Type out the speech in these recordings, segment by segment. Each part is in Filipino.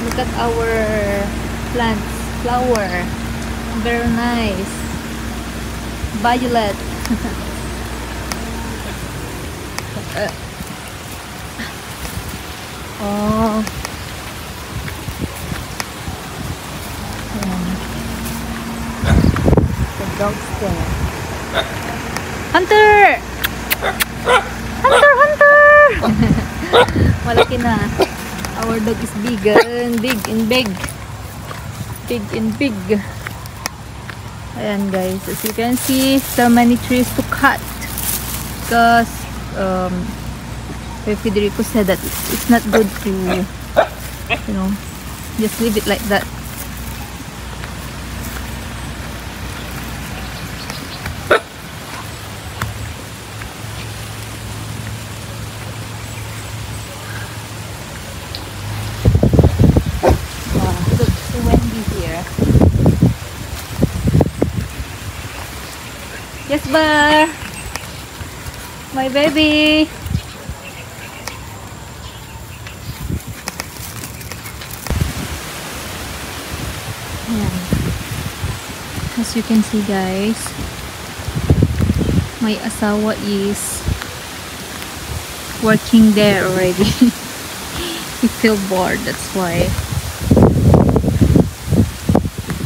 Look at our plants. Flower. Very nice. Violet. Oh. The dog's there. Hunter! Hunter! Hunter! Malaki na. Our dog is big and big and big. Big and big. Ayan guys, as you can see, so many trees to cut because Federico said that it's not good to, you know, just leave it like that. Look, so windy here. Yes, Bar. My baby. Ayan. As you can see, guys, my asawa is working there already. He feel bored, that's why.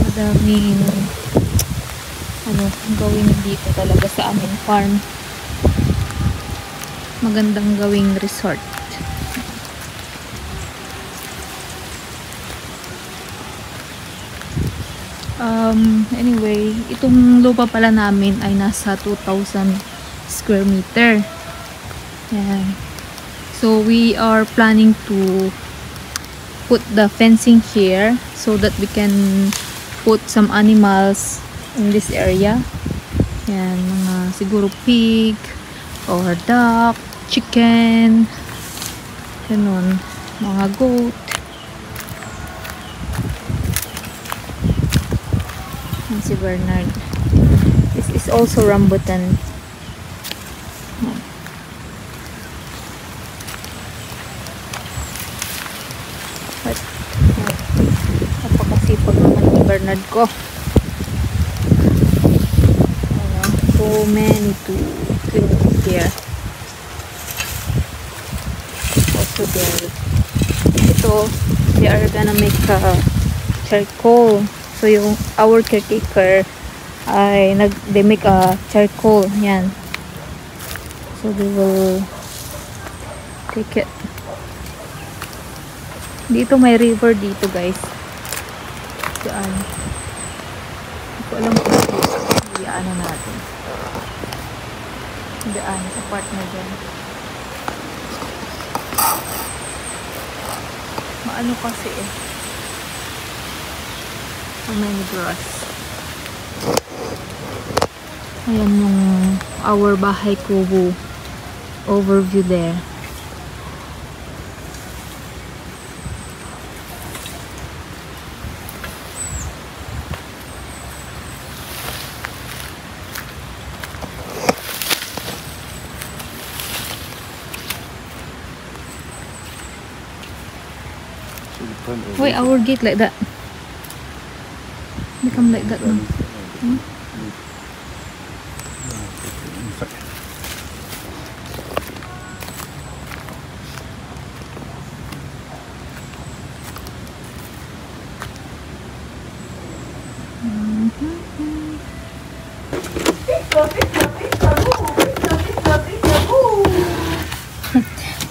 Madaming gawin dito talaga sa aming farm. Magandang gawing resort. Anyway, itong lupa pala namin ay nasa 2,000 square meter. Yan. So we are planning to put the fencing here so that we can put some animals in this area. Yan, mga siguro pig or duck, chicken, ganun, mga goat. And si Bernard. This is also rambutan. But napakasipag naman ni Bernard ko. So many to clean here. Also there. Ito, they are gonna make a charcoal. So yung our caretaker ay they make a charcoal. Yan. So they will take it. Dito may river dito, guys. Diyan. Hindi ko alam kung ano natin. Daan sa part na dyan. Maano kasi eh. So many grass. Ayan yung our bahay kubo overview there. Why our gate like that? Become like that now. Hmm?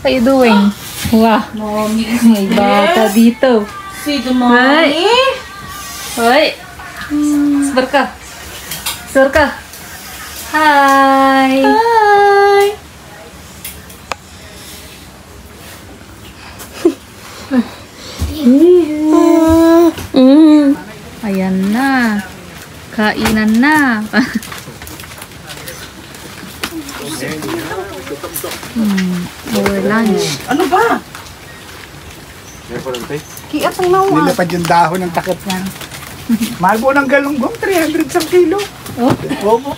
What are you doing? Wah, mommy, may bata dito. See the mommy? Hoy. Sabar ka. Sabar ka. Hi. Hi. Ayan na. Kainan na. Our lunch. Ano ba? Kiat ang nawa. Nilapad yung dahon ng takip niya. Mahal po ng galunggong, 300 sa kilo. Oh? Opo.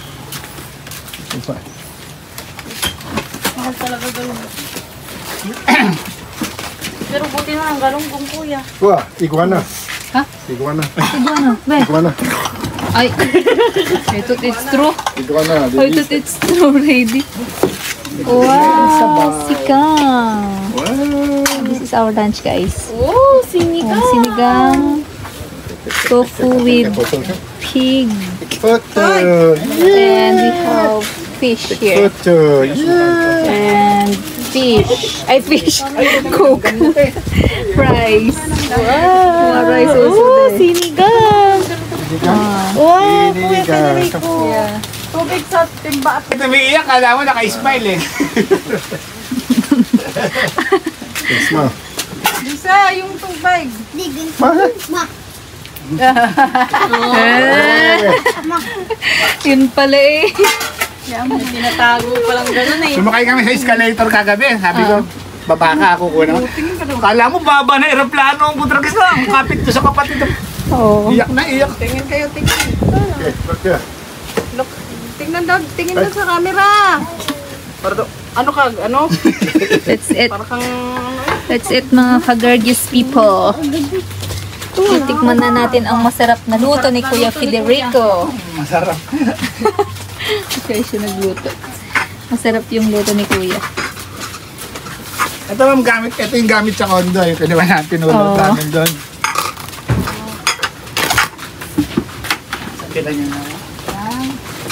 Mahal talaga galunggong. Pero buti na ang galunggong kuya. Wah, iguana. Ha? Iguana. Iguana. Be. Iguana. Ay. I thought it's true. Iguana. I thought it's true already. Wow, sika. Wow. This is our lunch, guys. Oh, sinigang. Sinigang tofu with pig. Photo. And we have fish here. Photo. Yeah. And fish. Ay, fish. Coke. Fries. Wow. Rice also Oh, there. sinigang. Wow, kuya Federico. Yeah. Tubig sa timba at Ito may iyak, kala mo naka-smile eh. Yes, ma. Lisa, yung tubig. Yun pala eh. Yan, may tinatago palang gano'n eh. Sumakay kami sa escalator kagabi. Sabi ko, baba ka ako ko naman. Kala mo baba na aeroplano ang butragis lang. Kapit ko sa kapatid. Oo. Iyak na iyak. Tingin kayo, tingin. Okay, look here. Look, tingnan daw, tingin daw sa camera. Para daw, ano ka, ano? That's it. Para kang, That's it mga ka-gorgeous people. Titikman na natin ang masarap na luto ni Kuya Federico. Masarap. Kaya siya nagluto. Masarap yung luto ni Kuya. Ito ang gamit, ito yung gamit sa condo. Yung kaniba natin pinulot namin doon. Sakita niyo na.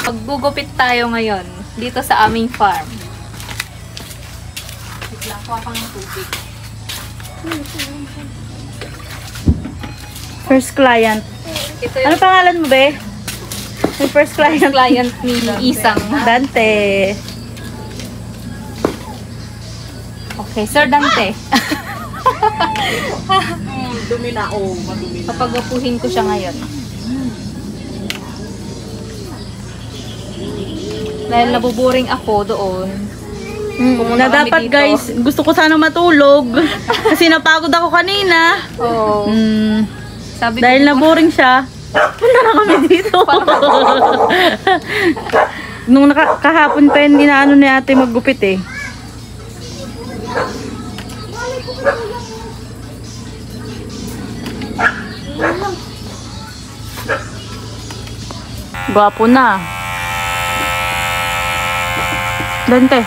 Maggugupit tayo ngayon dito sa aming farm. Biglang ko akong tubig. first client. Ito Ano yung pangalan mo, be? Yung first client. client ni Isang. Dante. Okay, Sir Dante. Dumi na, oh, madumi na. Papagapuhin ko siya ngayon. Dahil nabuburing ako doon. Na Pumunta kami dapat dito. guys, gusto ko sana matulog. Kasi napagod ako kanina. Oo. Sabi ko, Dahil naboring siya, punta na kami dito. Nung kahapon pa yun, inaano ni ate maggupit eh. Gwapo na. Dante,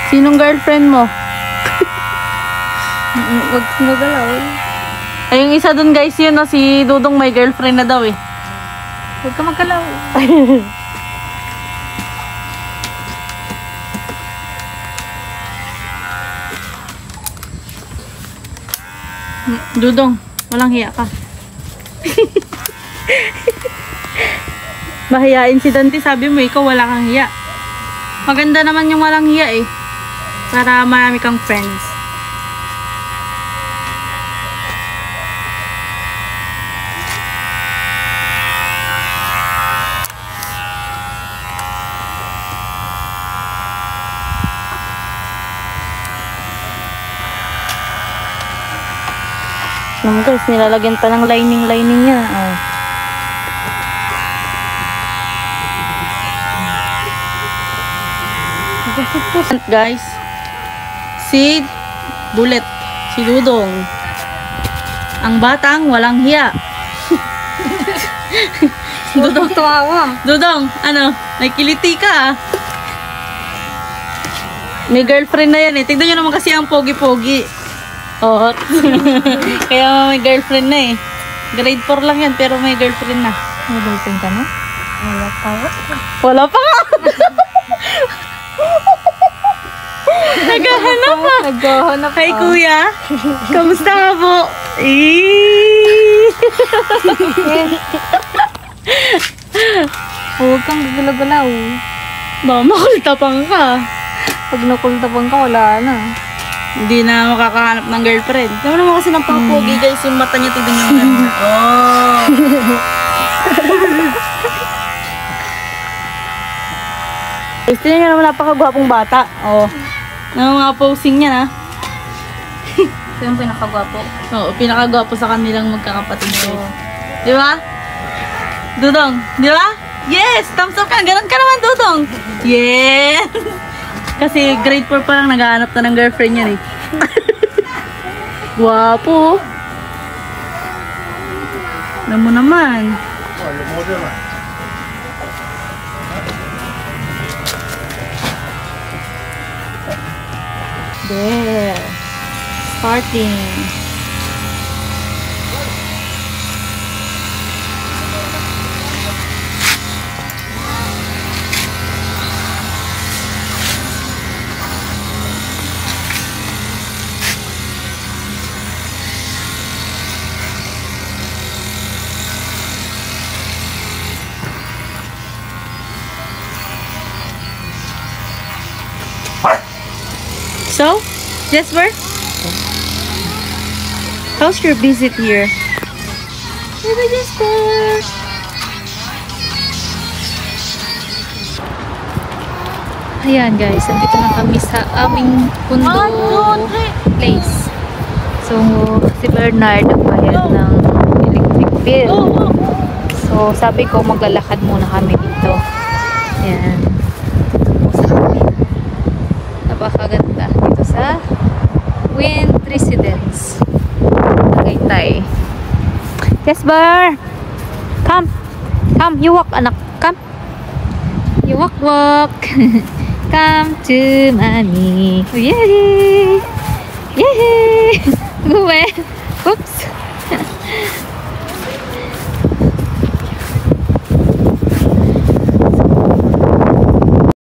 sinong girlfriend mo? Huwag magalaw. Ay, yung isa dun guys, yun no, si Dudong may girlfriend na daw eh. Huwag ka magalaw. Dudong, walang hiya ka. Mahiyain si Dante, sabi mo ikaw wala kang hiya. Maganda naman yung walang hiya eh. Para marami kang friends. Naman guys, nilalagyan pa ng lining niya. Oh. Guys, si Bullet, si Dudong, ang batang walang hiya. Dudong tumawa. Dudong, ano, may kiliti ka ah. May girlfriend na yan eh. Tignan nyo naman kasi ang pogi-pogi. Oo. Kaya may girlfriend na eh. Grade 4 lang yan pero may girlfriend na. May boyfriend ka na? Wala pa. Wala pa nga. Naghahanap pa. Naghahanap Hi ah. kuya. Kamusta ka po? Huwag kang gagalaw-galaw. Baka makultapang ka. Pag nakultabang ka, wala na. Hindi na makakahanap ng girlfriend. Kaya naman kasi ng pang-pogi guys, yung mata niya tignan niyo. Oh. Guys, tignan niyo naman napakagwapong bata. Oh. Ang mga posing niya na. Ito yung pinakagwapo. Oo, pinakagwapo sa kanilang magkakapatid guys. Di ba? Dudong, di ba? Yes! Thumbs up ka! Ganon ka naman, Dudong! Yes! Kasi grade 4 pa lang naghahanap na ng girlfriend niya eh. Guwapo. Alam mo naman. Oh, yung model ah. There. Starting. So, Jesper, how's your visit here? Baby Jesper! Ayan guys, andito na kami sa aming pundo place. So, si Bernard nagbayad ng electric bill. So, sabi ko maglalakad muna kami dito. Ayan. Napakaganda dito sa Wind Residence Tagaytay. Jesper! Come! Come! You walk, anak! Come! You walk, walk! Come to mommy! Yay! Yay! Go,